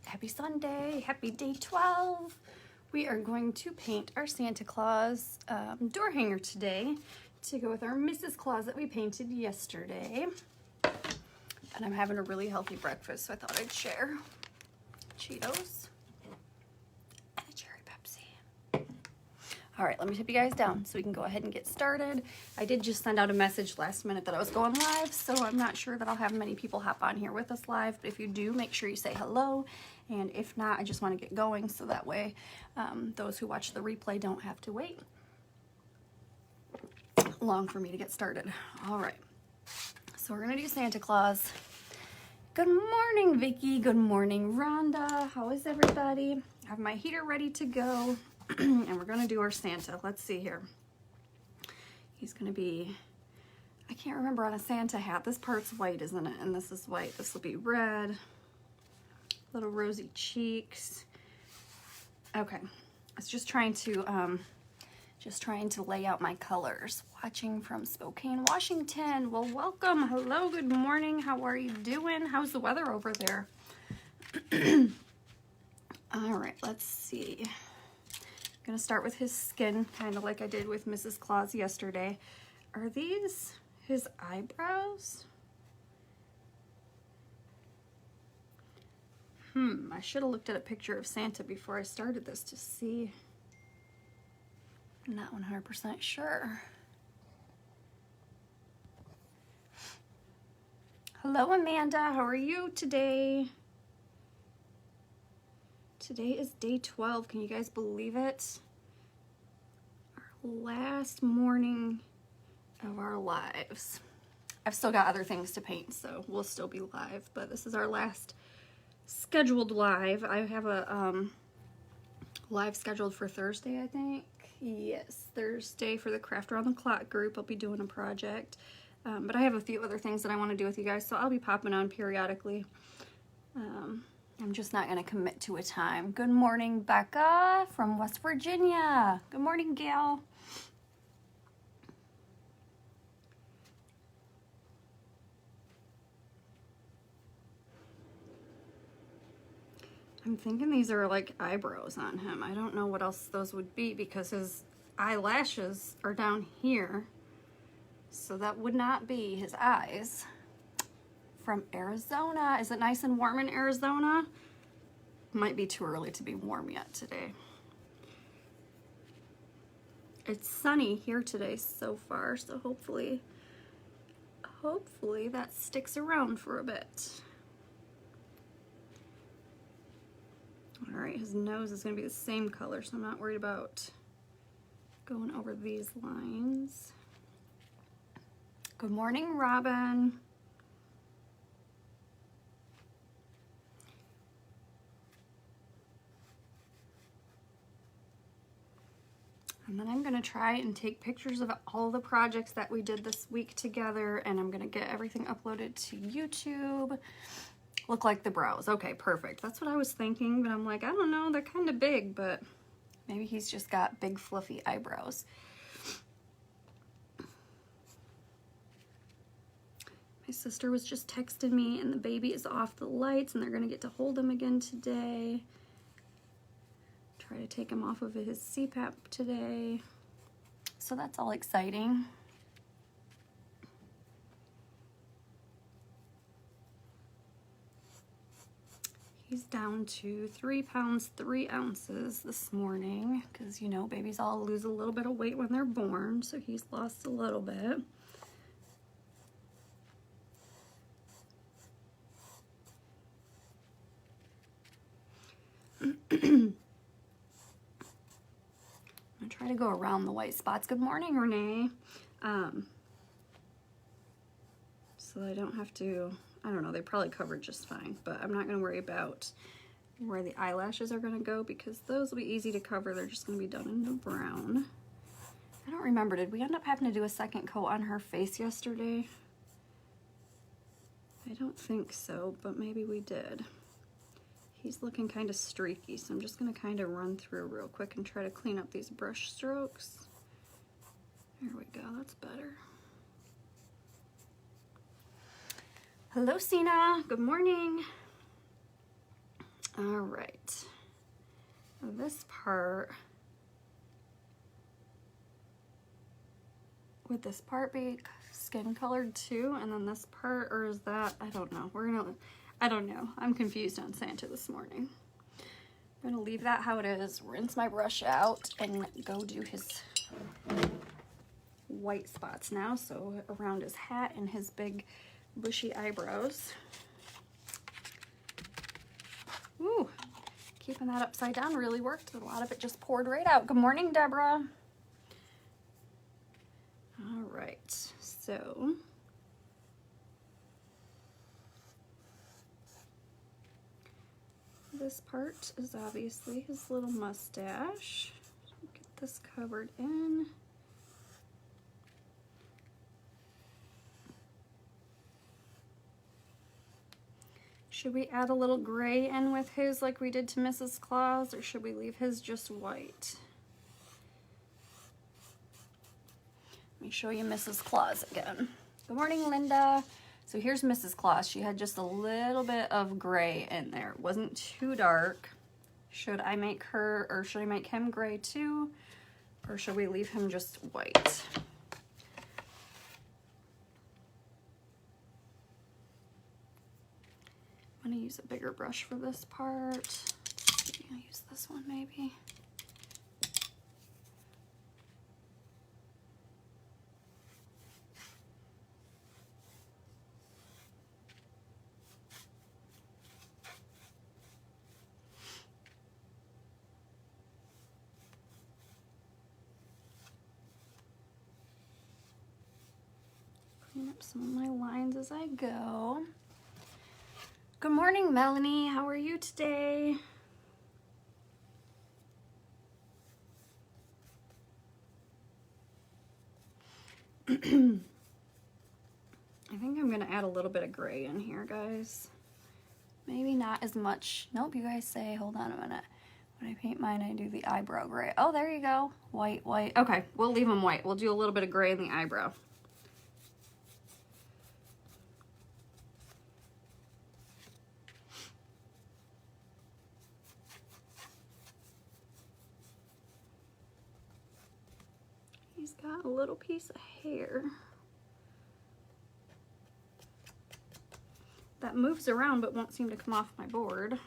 Happy Sunday, happy day 12. We are going to paint our Santa Claus door hanger today to go with our Mrs. Claus that we painted yesterday. And I'm having a really healthy breakfast, so I thought I'd share Cheetos and a cherry Pepsi. All right, let me tip you guys down so we can go ahead and get started. I did just send out a message last minute that I was going live, so I'm not sure that I'll have many people hop on here with us live, but if you do, make sure you say hello. And if not, I just want to get going so that way those who watch the replay don't have to wait long for me to get started. All right, so we're gonna do Santa Claus. Good morning, Vicky. Good morning, Rhonda. How is everybody? I have my heater ready to go, and we're gonna do our Santa. Let's see here. He's gonna be, I can't remember on a Santa hat. This part's white, isn't it? And this is white. This will be red. Little rosy cheeks. Okay, I was just trying to lay out my colors. Watching from Spokane, Washington. Well, welcome. Hello, good morning. How are you doing? How's the weather over there? All right, let's see. I'm gonna start with his skin, kind of like I did with Mrs. Claus yesterday. Are these his eyebrows? I should have looked at a picture of Santa before I started this to see. I'm not 100% sure. Hello, Amanda. How are you today? Today is day 12. Can you guys believe it? Our last morning of our lives. I've still got other things to paint, so we'll still be live, but this is our last scheduled live. I have a live scheduled for Thursday, I think. Yes, Thursday for the Craft Around the Clock group. I'll be doing a project, but I have a few other things that I want to do with you guys, so I'll be popping on periodically. I'm just not going to commit to a time. Good morning, Becca from West Virginia. Good morning, Gail. I'm thinking these are like eyebrows on him. I don't know what else those would be because his eyelashes are down here. So that would not be his eyes. From Arizona. Is it nice and warm in Arizona? Might be too early to be warm yet today. It's sunny here today so far, so hopefully that sticks around for a bit. All right, his nose is going to be the same color, so I'm not worried about going over these lines. Good morning, Robin. And then I'm going to try and take pictures of all the projects that we did this week together, and I'm going to get everything uploaded to YouTube. Look like the brows. Okay, perfect. That's what I was thinking, but I'm like, I don't know, they're kind of big, but maybe he's just got big fluffy eyebrows. My sister was just texting me, and the baby is off the lights, and they're gonna get to hold him again today. Try to take him off of his CPAP today. So that's all exciting. He's down to 3 pounds, 3 ounces this morning because, you know, babies all lose a little bit of weight when they're born, so he's lost a little bit. I'm going to try to go around the white spots. Good morning, Renee. So I don't have to... I don't know, they probably covered just fine, but I'm not going to worry about where the eyelashes are going to go because those will be easy to cover. They're just going to be done in the brown. I don't remember, did we end up having to do a second coat on her face yesterday? I don't think so, but maybe we did. He's looking kind of streaky, so I'm just going to kind of run through real quick and try to clean up these brush strokes. There we go, that's better. Hello, Sina. Good morning. All right. This part, would this part be skin colored too? And then this part, or is that, I don't know. I don't know. I'm confused on Santa this morning. I'm gonna leave that how it is, rinse my brush out, and go do his white spots now. So around his hat and his big bushy eyebrows. Ooh, keeping that upside down really worked. A lot of it just poured right out. Good morning, Deborah. All right, so this part is obviously his little mustache. Get this covered in. Should we add a little gray in with his like we did to Mrs. Claus, or should we leave his just white? Let me show you Mrs. Claus again. Good morning, Linda. So here's Mrs. Claus. She had just a little bit of gray in there. It wasn't too dark. Should I make her, or should I make him gray too? Or should we leave him just white? I'm gonna use a bigger brush for this part. I'll use this one maybe. Clean up some of my lines as I go. Good morning, Melanie. How are you today? I think I'm gonna add a little bit of gray in here, guys. Maybe not as much. Nope, you guys say, hold on a minute. When I paint mine, I do the eyebrow gray. Oh, there you go. White, white. Okay, we'll leave them white. We'll do a little bit of gray in the eyebrow. He's got a little piece of hair that moves around but won't seem to come off my board. I'm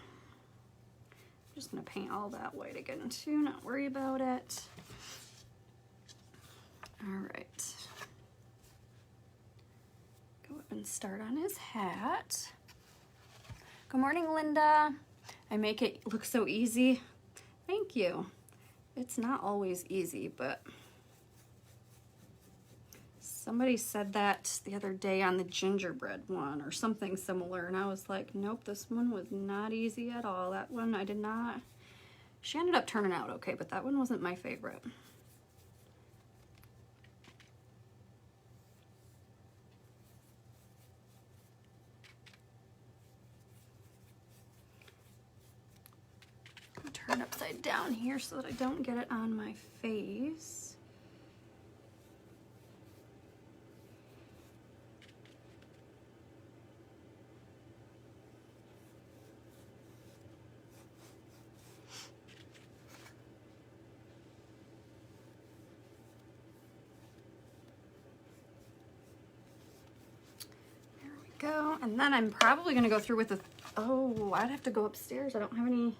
just gonna paint all that white again too, not worry about it. All right. Go up and start on his hat. Good morning, Linda. I make it look so easy. Thank you. It's not always easy, but somebody said that the other day on the gingerbread one or something similar, and I was like, nope, this one was not easy at all. That one I did not. She ended up turning out okay, but that one wasn't my favorite. I'll turn upside down here so that I don't get it on my face. Go, and then I'm probably gonna go through with the, oh, I'd have to go upstairs. I don't have any,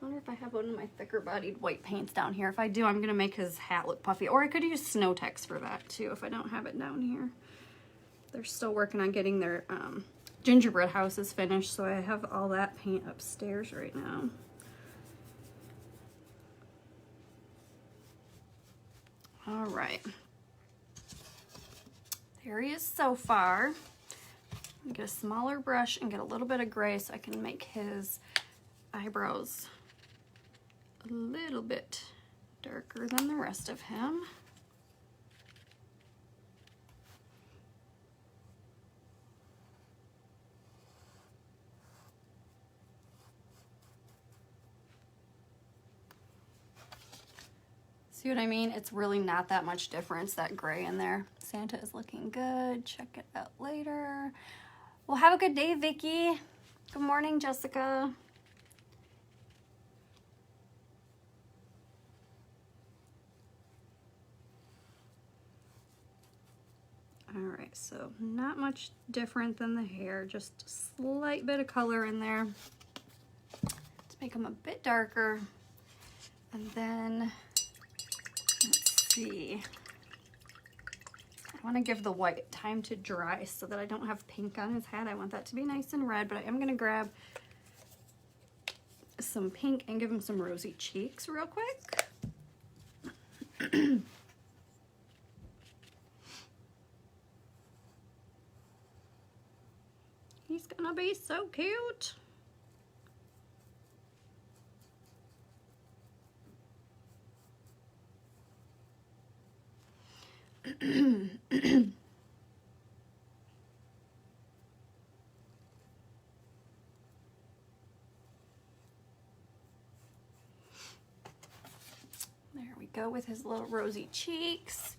I wonder if I have one of my thicker bodied white paints down here. If I do, I'm gonna make his hat look puffy, or I could use Snow Tex for that too if I don't have it down here. They're still working on getting their gingerbread houses finished, so I have all that paint upstairs right now. All right, there he is so far. Get a smaller brush and get a little bit of gray so I can make his eyebrows a little bit darker than the rest of him. See what I mean? It's really not that much difference, that gray in there. Santa is looking good. Check it out later. Well, have a good day, Vicki. Good morning, Jessica. All right, so not much different than the hair, just a slight bit of color in there to make them a bit darker. And then, let's see. I want to give the white time to dry so that I don't have pink on his head. I want that to be nice and red, but I am going to grab some pink and give him some rosy cheeks real quick. He's gonna be so cute. There we go with his little rosy cheeks.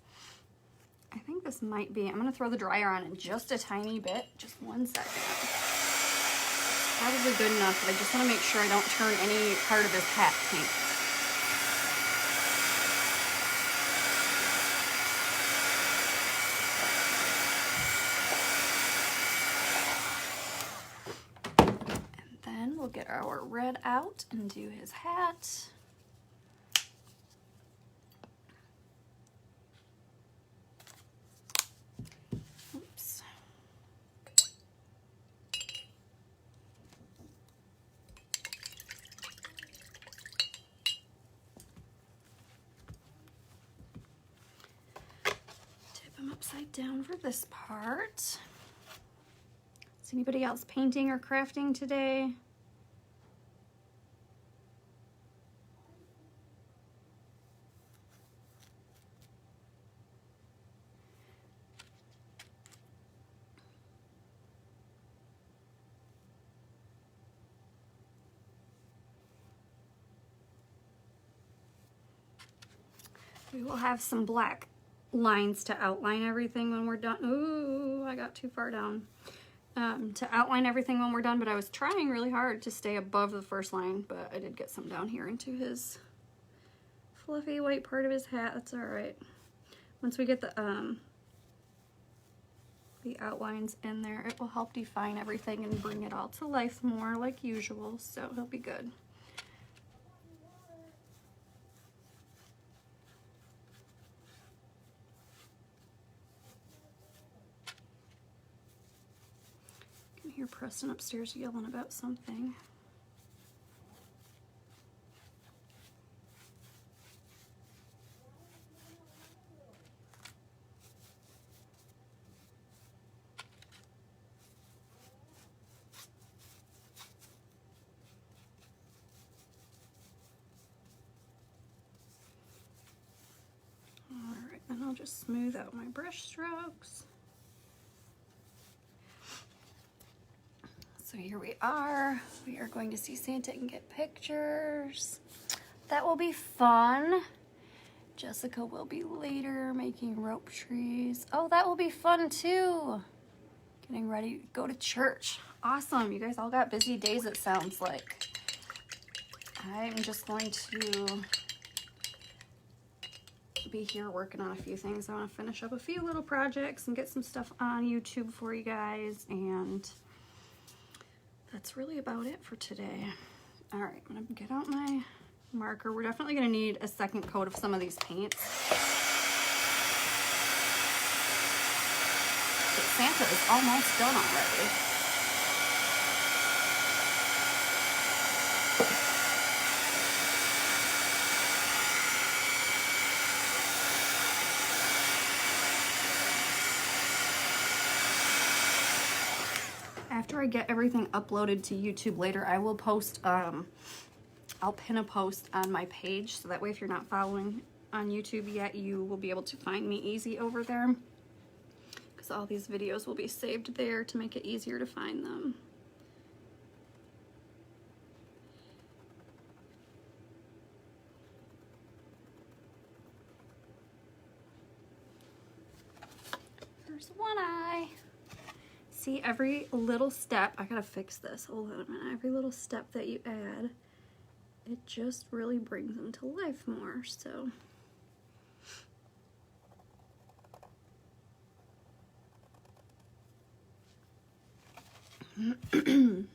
I think this might be, I'm gonna throw the dryer on in just a tiny bit, just 1 second. Probably good enough, but I just wanna make sure I don't turn any part of his hat pink. And then we'll get our red out and do his hat. Upside down for this part. Is anybody else painting or crafting today? We will have some black lines to outline everything when we're done. Ooh, I got too far down. To outline everything when we're done, but I was trying really hard to stay above the first line, but I did get some down here into his fluffy white part of his hat. That's all right. Once we get the outlines in there, it will help define everything and bring it all to life more like usual, so it'll be good. Hear Preston upstairs yelling about something. All right, then I'll just smooth out my brush strokes. So here we are going to see Santa and get pictures. That will be fun. Jessica will be later making rope trees. Oh, that will be fun too. Getting ready to go to church. Awesome, you guys all got busy days it sounds like. I'm just going to be here working on a few things. I want to finish up a few little projects and get some stuff on YouTube for you guys, and that's really about it for today. All right, I'm gonna get out my marker. We're definitely gonna need a second coat of some of these paints. But Santa is almost done already. After I get everything uploaded to YouTube later, I will post, I'll pin a post on my page, so that way if you're not following on YouTube yet, you will be able to find me easy over there, because all these videos will be saved there to make it easier to find them. There's one eye. See, every little step, I gotta fix this, hold on a minute. Every little step that you add, it just really brings them to life more, so. Second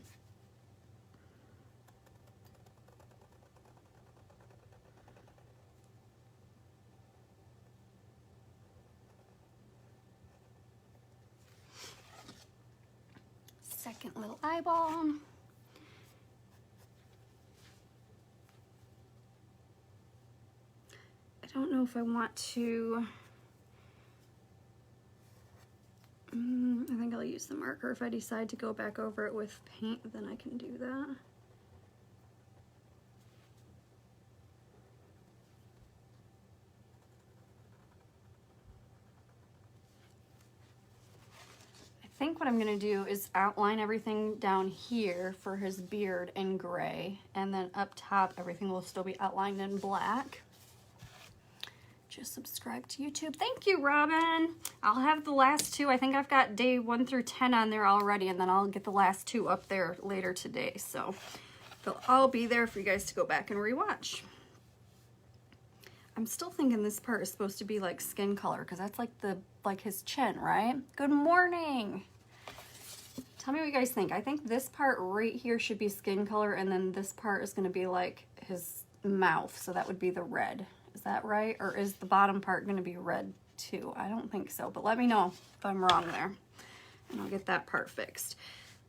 little eyeball. I don't know if I want to, I think I'll use the marker. If I decide to go back over it with paint, then I can do that. I think what I'm gonna do is outline everything down here for his beard in gray, and then up top everything will still be outlined in black. Just subscribe to YouTube. Thank you, Robin. I'll have the last two. I think I've got day 1 through 10 on there already, and then I'll get the last two up there later today. So they'll all be there for you guys to go back and rewatch. I'm still thinking this part is supposed to be like skin color, because that's like his chin, right? Good morning. Tell me what you guys think. I think this part right here should be skin color, and then this part is going to be like his mouth, so that would be the red. Is that right? Or is the bottom part going to be red too? I don't think so, but let me know if I'm wrong there, and I'll get that part fixed.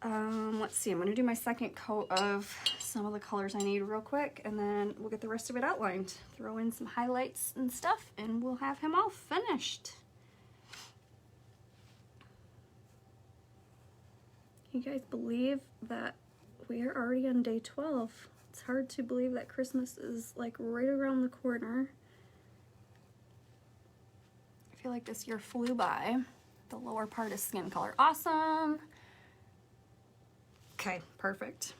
Let's see, I'm going to do my second coat of some of the colors I need real quick, and then we'll get the rest of it outlined. Throw in some highlights and stuff, and we'll have him all finished. You guys believe that we are already on day 12? It's hard to believe that Christmas is like right around the corner. I feel like this year flew by. The lower part is skin color. Awesome. Okay, perfect.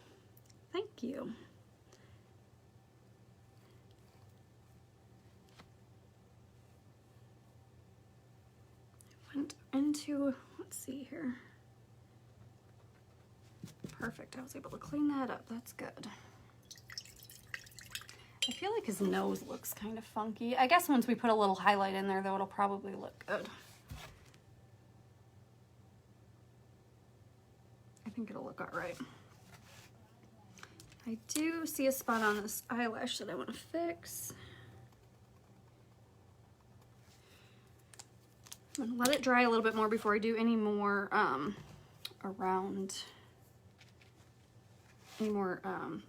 Thank you. I went into, let's see here. Perfect, I was able to clean that up, that's good. I feel like his nose looks kind of funky. I guess once we put a little highlight in there though, it'll probably look good. I think it'll look all right. I do see a spot on this eyelash that I want to fix. I'm gonna let it dry a little bit more before I do any more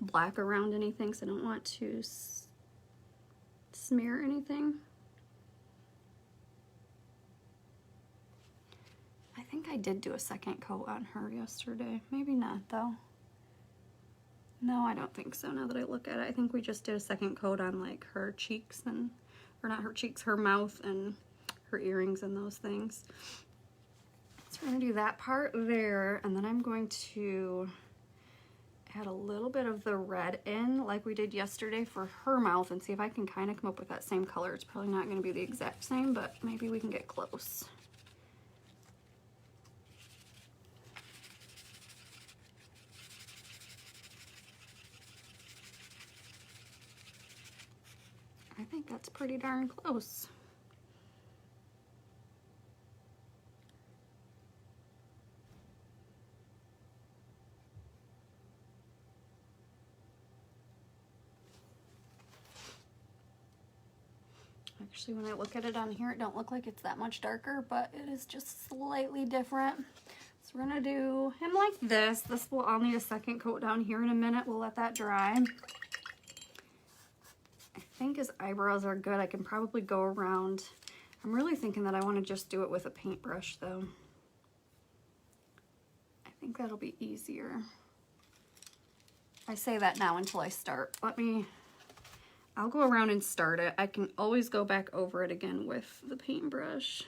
black around anything, so I don't want to smear anything. I think I did do a second coat on her yesterday. Maybe not though. No, I don't think so now that I look at it. I think we just did a second coat on like her cheeks and, or not her cheeks, her mouth and her earrings and those things. So we're gonna do that part there, and then I'm going to add a little bit of the red in like we did yesterday for her mouth and see if I can kind of come up with that same color. It's probably not going to be the exact same, but maybe we can get close. I think that's pretty darn close. Actually, when I look at it on here, it don't look like it's that much darker, but it is just slightly different. So we're gonna do him like this. This will all need a second coat down here in a minute. We'll let that dry. I think his eyebrows are good. I can probably go around. I'm really thinking that I want to just do it with a paintbrush though. I think that'll be easier. I say that now until I start. I'll go around and start it. I can always go back over it again with the paintbrush.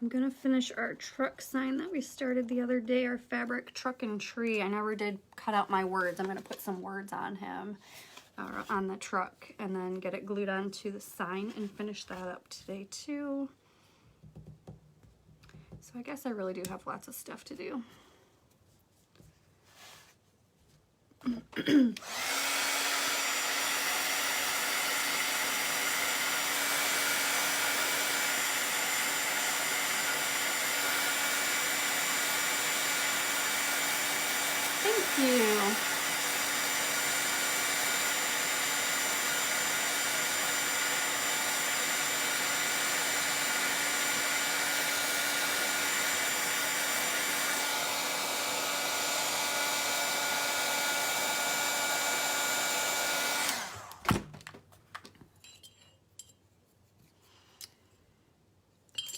I'm gonna finish our truck sign that we started the other day, our fabric truck and tree. I never did cut out my words. I'm gonna put some words on him. on the truck, and then get it glued onto the sign and finish that up today too. So I guess I really do have lots of stuff to do. Thank you.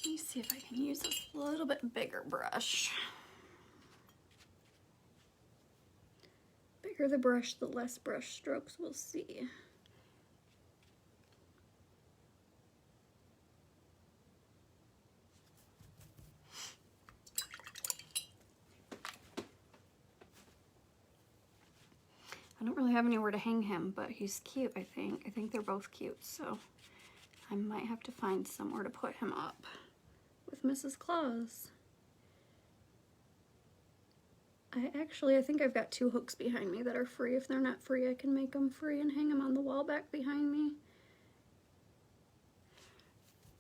Let me see if I can use this little bit bigger brush. Bigger the brush, the less brush strokes we'll see. I don't really have anywhere to hang him, but he's cute, I think. I think they're both cute, so I might have to find somewhere to put him up with Mrs. Claus. I think I've got 2 hooks behind me that are free. If they're not free, I can make them free and hang them on the wall back behind me.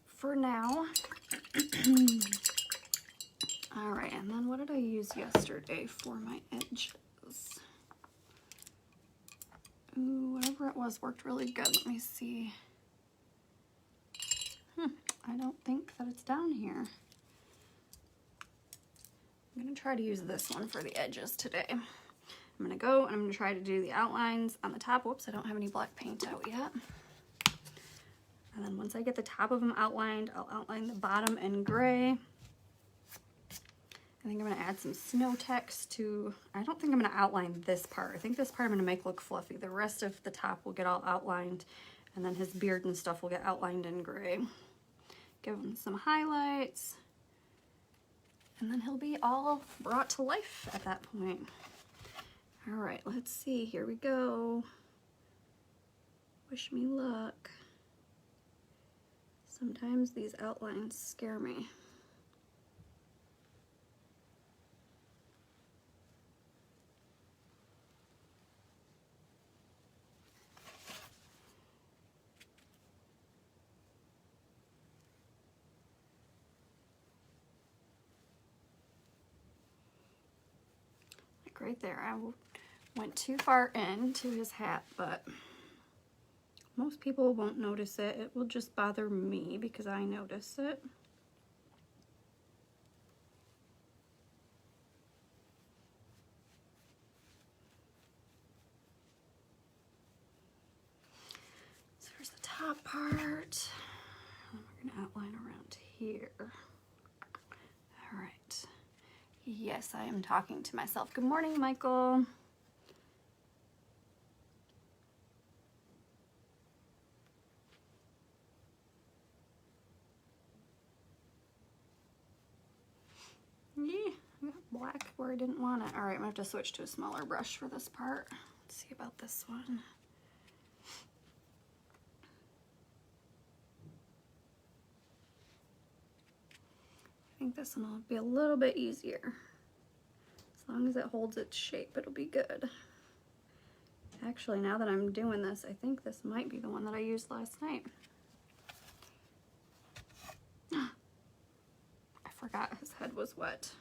For now. All right, and then what did I use yesterday for my edges? Ooh, whatever it was worked really good. Let me see. I don't think that it's down here. I'm gonna try to use this one for the edges today. I'm gonna go and I'm gonna try to do the outlines on the top. Whoops, I don't have any black paint out yet. And then once I get the top of them outlined, I'll outline the bottom in gray. I think I'm gonna add some snow text to, I don't think I'm gonna outline this part. I think this part I'm gonna make look fluffy. The rest of the top will get all outlined, and then his beard and stuff will get outlined in gray. Give him some highlights. And then he'll be all brought to life at that point. All right, let's see, here we go. Wish me luck. Sometimes these outlines scare me. Right there, I went too far into his hat, but most people won't notice it. It will just bother me because I notice it. So there's the top part, and we're gonna outline around here. All right. Yes, I am talking to myself. Good morning, Michael. Yeah, I got black where I didn't want it. All right, I'm gonna have to switch to a smaller brush for this part. Let's see about this one. I think this one will be a little bit easier. As long as it holds its shape, it'll be good. Actually, now that I'm doing this, I think this might be the one that I used last night. I forgot his head was wet.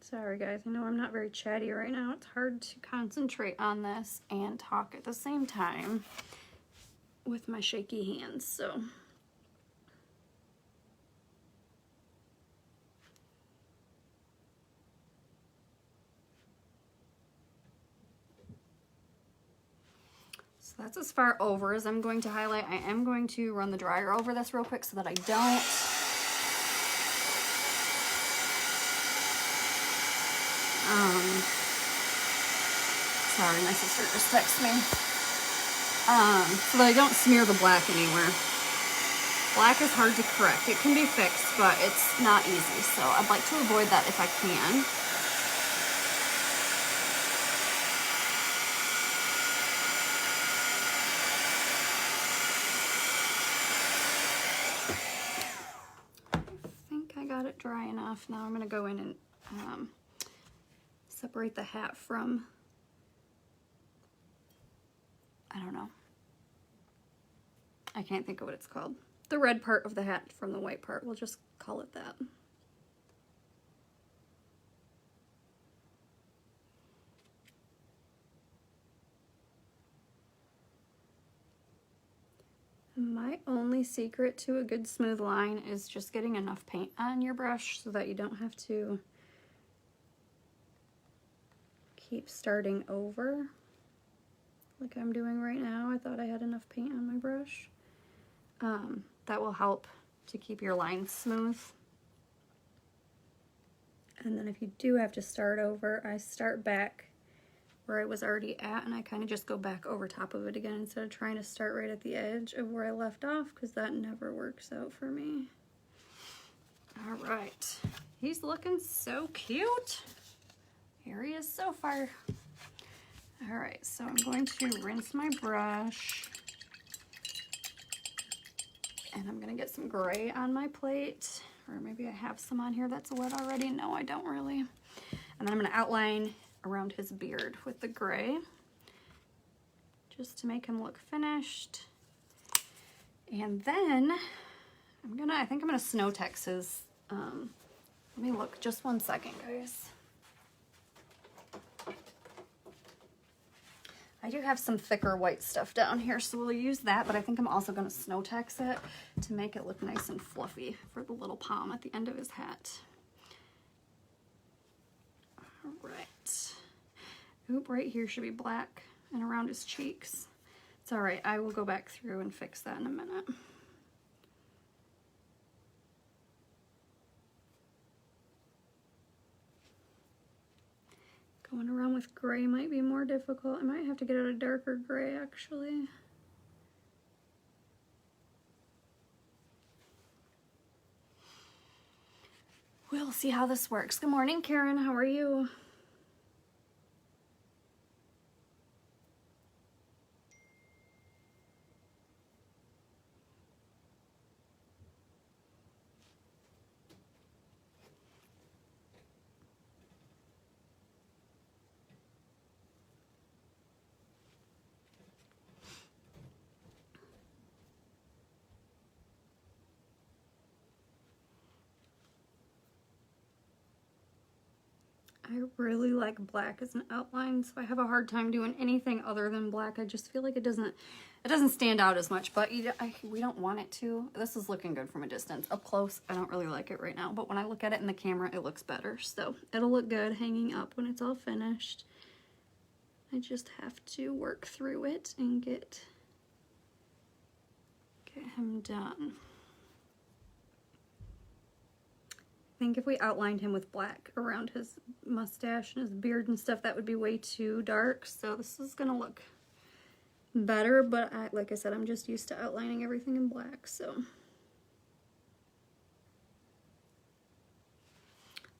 Sorry guys, I know I'm not very chatty right now. It's hard to concentrate on this and talk at the same time with my shaky hands, so. So that's as far over as I'm going to highlight. I am going to run the dryer over this real quick so that I don't Sorry, my sister just texted me. So that I don't smear the black anywhere. Black is hard to correct. It can be fixed, but it's not easy. So I'd like to avoid that if I can. I think I got it dry enough. Now I'm going to go in and separate the hat from, I don't know. I can't think of what it's called. The red part of the hat from the white part. We'll just call it that. My only secret to a good smooth line is just getting enough paint on your brush so that you don't have to keep starting over like I'm doing right now. I thought I had enough paint on my brush. That will help to keep your lines smooth. And then if you do have to start over, I start back where I was already at, and I kind of just go back over top of it again instead of trying to start right at the edge of where I left off, because that never works out for me. All right, he's looking so cute. Here he is so far. All right, so I'm going to rinse my brush, and I'm gonna get some gray on my plate, or maybe I have some on here that's wet already. No, I don't really. And then I'm gonna outline around his beard with the gray, just to make him look finished. And then I think I'm gonna snow text his, let me look, just one second, guys. I do have some thicker white stuff down here, so we'll use that, but I think I'm also gonna snow text it to make it look nice and fluffy for the little palm at the end of his hat. All right. Oop, right here should be black and around his cheeks. It's all right, I will go back through and fix that in a minute. Going around with gray might be more difficult. I might have to get out a darker gray, actually. We'll see how this works. Good morning, Karen. How are you? I really like black as an outline, so I have a hard time doing anything other than black. I just feel like it doesn't stand out as much, but we don't want it to. This is looking good from a distance. Up close, I don't really like it right now, but when I look at it in the camera, it looks better. So it'll look good hanging up when it's all finished. I just have to work through it and get him done. I think if we outlined him with black around his mustache and his beard and stuff, that would be way too dark. So this is gonna look better, but like I said, I'm just used to outlining everything in black, so.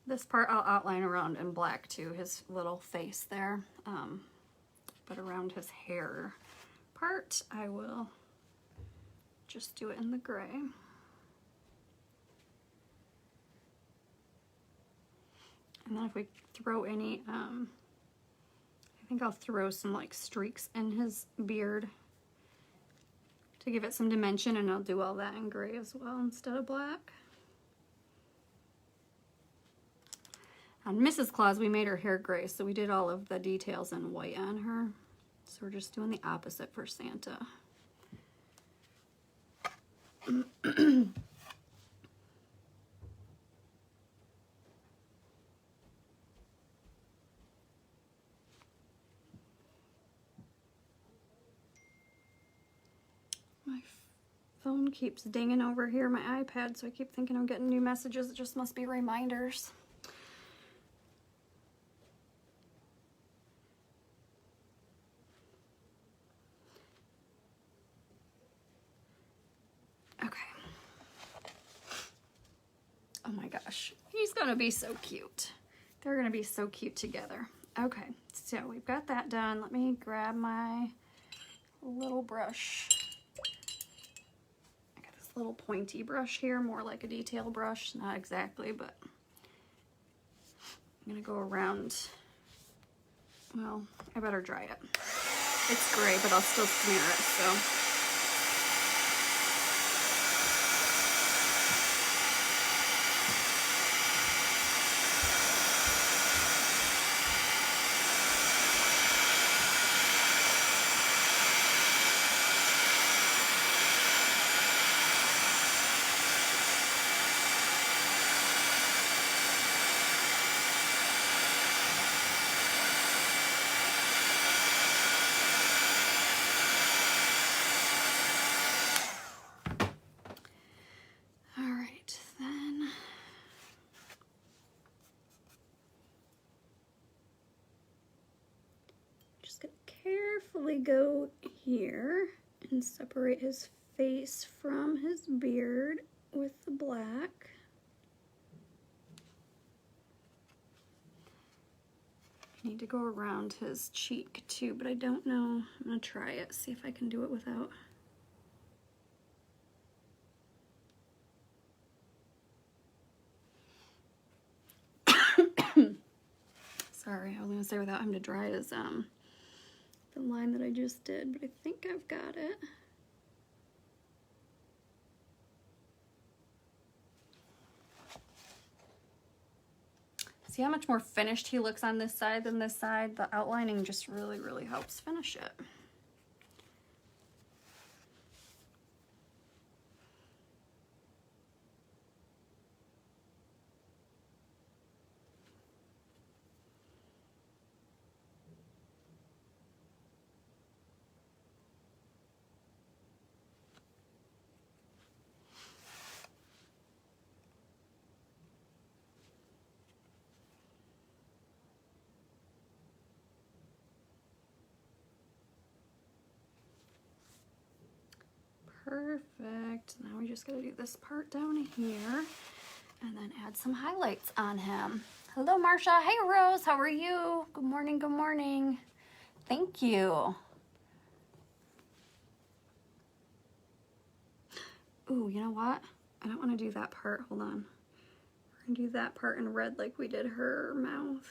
This part I'll outline around in black too, his little face there. But around his hair part, I will just do it in the gray. And then if we throw any, I think I'll throw some like streaks in his beard to give it some dimension, and I'll do all that in gray as well instead of black. On Mrs. Claus, we made her hair gray, so we did all of the details in white on her. So we're just doing the opposite for Santa. My phone keeps dinging over here, my iPad, so I keep thinking I'm getting new messages. It just must be reminders. gosh, he's gonna be so cute. They're gonna be so cute together. Okay, so we've got that done. Let me grab my little brush. I got this little pointy brush here, more like a detail brush, not exactly, but I'm gonna go around. Well, I better dry it. It's gray, but I'll still smear it, so. Carefully go here and separate his face from his beard with the black. I need to go around his cheek too, but I don't know. I'm gonna try it, see if I can do it without. Sorry, I was gonna say without him to dry his the line that I just did, but I think I've got it. See how much more finished he looks on this side than this side? The outlining just really, really helps finish it. Perfect. Now we just gotta do this part down here and then add some highlights on him. Hello, Marsha. Hey, Rose. How are you? Good morning. Good morning. Thank you. Ooh, you know what? I don't want to do that part. Hold on. We're gonna do that part in red like we did her mouth.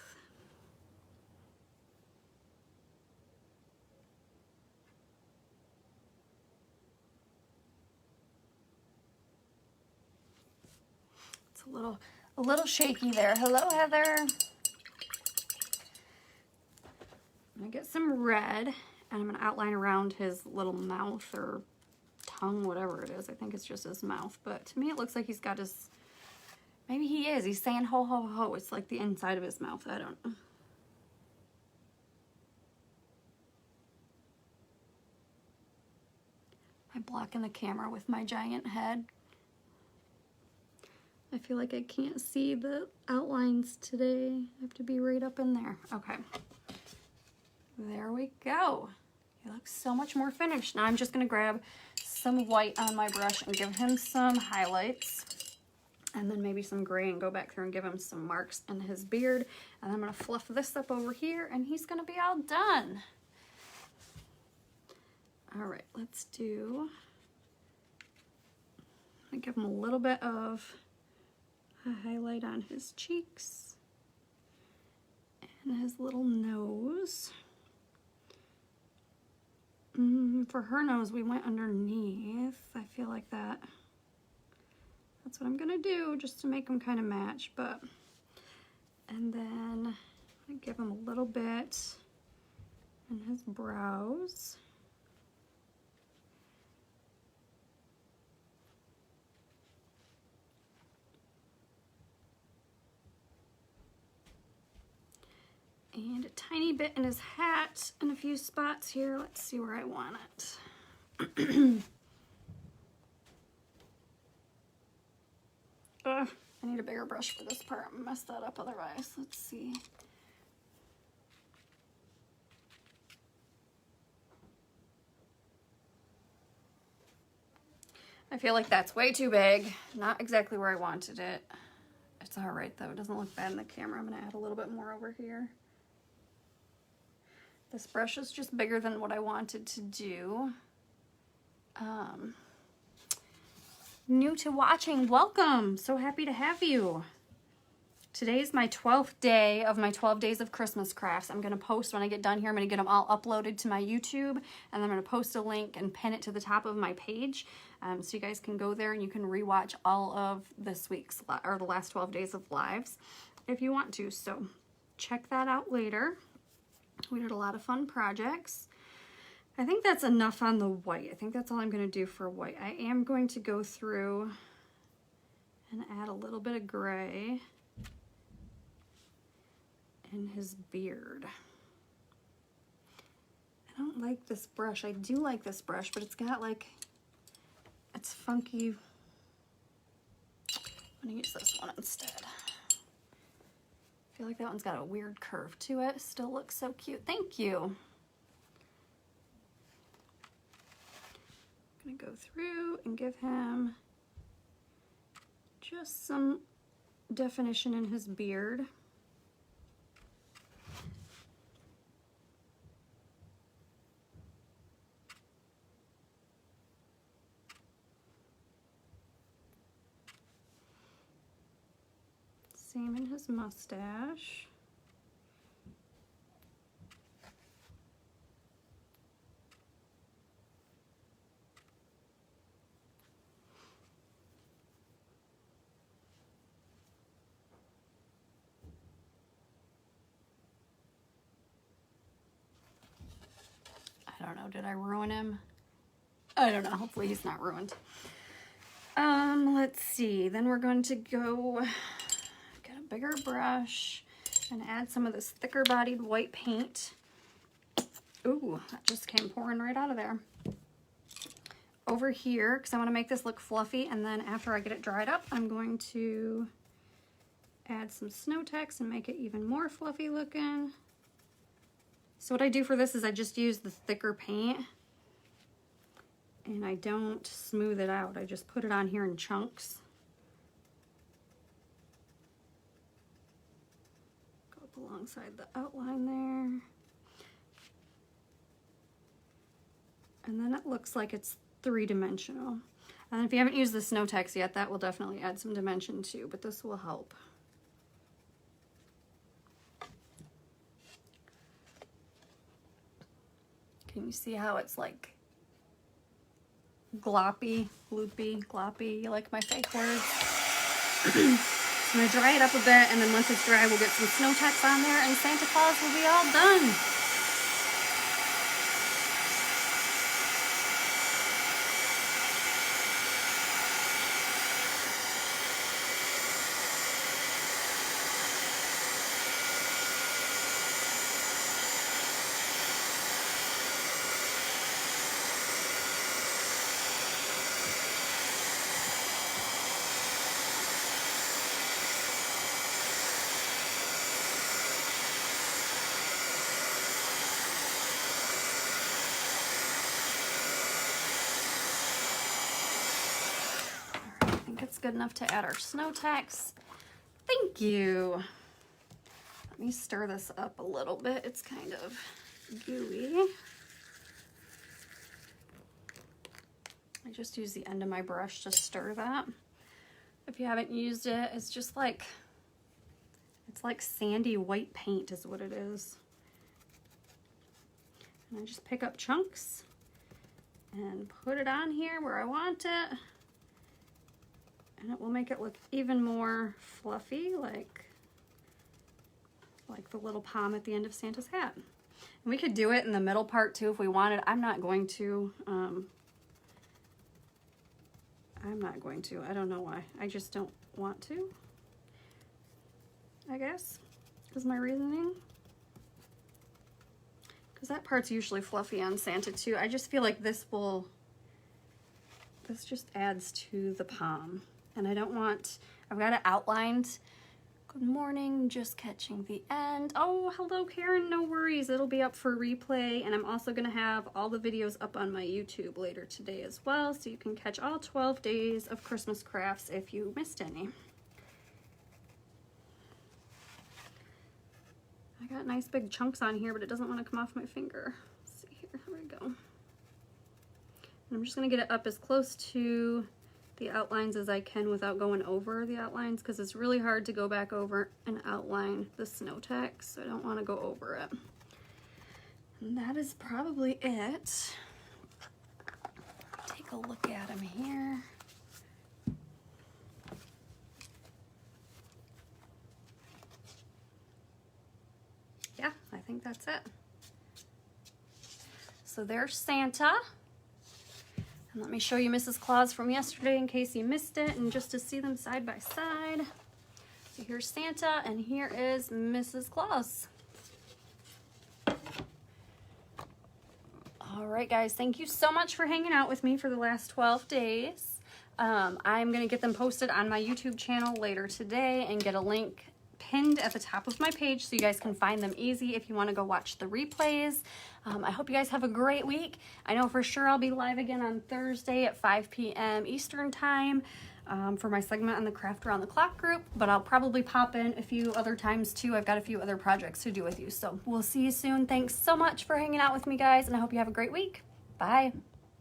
A little shaky there. Hello, Heather. I'm gonna get some red and I'm gonna outline around his little mouth or tongue, whatever it is. I think it's just his mouth, but to me it looks like he's got his, maybe he is. He's saying ho, ho, ho. It's like the inside of his mouth. I don't know. I'm blocking the camera with my giant head. I feel like I can't see the outlines today. I have to be right up in there. Okay. There we go. He looks so much more finished. Now I'm just gonna grab some white on my brush and give him some highlights. And then maybe some gray and go back through and give him some marks in his beard. And I'm gonna fluff this up over here and he's gonna be all done. All right, let's do, I'm gonna give him a little bit of a highlight on his cheeks and his little nose. For her nose, we went underneath. I feel like that's what I'm gonna do just to make them kind of match, but, and then I give him a little bit in his brows. And a tiny bit in his hat in a few spots here. Let's see where I want it. I need a bigger brush for this part. I'm gonna mess that up otherwise. Let's see. I feel like that's way too big. Not exactly where I wanted it. It's all right though. It doesn't look bad in the camera. I'm gonna add a little bit more over here. This brush is just bigger than what I wanted to do. New to watching, welcome. So happy to have you. Today's my 12th day of my 12 days of Christmas crafts. I'm going to post when I get done here. I'm going to get them all uploaded to my YouTube, and then I'm going to post a link and pin it to the top of my page, so you guys can go there and you can rewatch all of this week's, or the last 12 days of lives if you want to. So check that out later. We did a lot of fun projects. I think that's enough on the white. I think that's all I'm going to do for white. I am going to go through and add a little bit of gray in his beard. I don't like this brush. I do like this brush, but it's got like, it's funky. I'm gonna use this one instead. I feel like that one's got a weird curve to it. Still looks so cute. Thank you. I'm gonna go through and give him just some definition in his beard. Same in his mustache. I don't know, did I ruin him? I don't know, hopefully he's not ruined. Let's see, then we're going to go get a bigger brush and add some of this thicker bodied white paint. Ooh, that just came pouring right out of there. Over here, because I want to make this look fluffy, and then after I get it dried up, I'm going to add some snow text and make it even more fluffy looking. So what I do for this is I just use the thicker paint and I don't smooth it out. I just put it on here in chunks. Go up alongside the outline there. And then it looks like it's three-dimensional. And if you haven't used the snow text yet, that will definitely add some dimension too, but this will help. Can you see how it's like gloppy, loopy, gloppy? You like my fake words? I'm gonna dry it up a bit, and then once it's dry, we'll get some snow text on there, and Santa Claus will be all done. It's good enough to add our snow text. Thank you. Let me stir this up a little bit. It's kind of gooey. I just use the end of my brush to stir that. If you haven't used it, it's just like, it's like sandy white paint is what it is. And I just pick up chunks and put it on here where I want it. And it will make it look even more fluffy, like the little palm at the end of Santa's hat. And we could do it in the middle part too if we wanted. I'm not going to. I don't know why. I just don't want to, I guess, is my reasoning. Because that part's usually fluffy on Santa too. I just feel like this just adds to the palm. And I don't want, I've got it outlined. Good morning, just catching the end. Oh, hello Karen, no worries. It'll be up for replay. And I'm also gonna have all the videos up on my YouTube later today as well. So you can catch all 12 days of Christmas crafts if you missed any. I got nice big chunks on here, but it doesn't want to come off my finger. Let's see here, there we go. And I'm just gonna get it up as close to the outlines as I can without going over the outlines, because it's really hard to go back over and outline the snow tack, so I don't want to go over it. And that is probably it. Take a look at them here. Yeah, I think that's it. So there's Santa. And let me show you Mrs. Claus from yesterday in case you missed it, and just to see them side by side. So here's Santa, and here is Mrs. Claus. All right, guys, thank you so much for hanging out with me for the last 12 days. I'm going to get them posted on my YouTube channel later today and get a link pinned at the top of my page so you guys can find them easy if you want to go watch the replays. I hope you guys have a great week. I know for sure I'll be live again on Thursday at 5 p.m. Eastern time for my segment on the Craft Around the Clock group, but I'll probably pop in a few other times too. I've got a few other projects to do with you, so we'll see you soon. Thanks so much for hanging out with me, guys, and I hope you have a great week. Bye.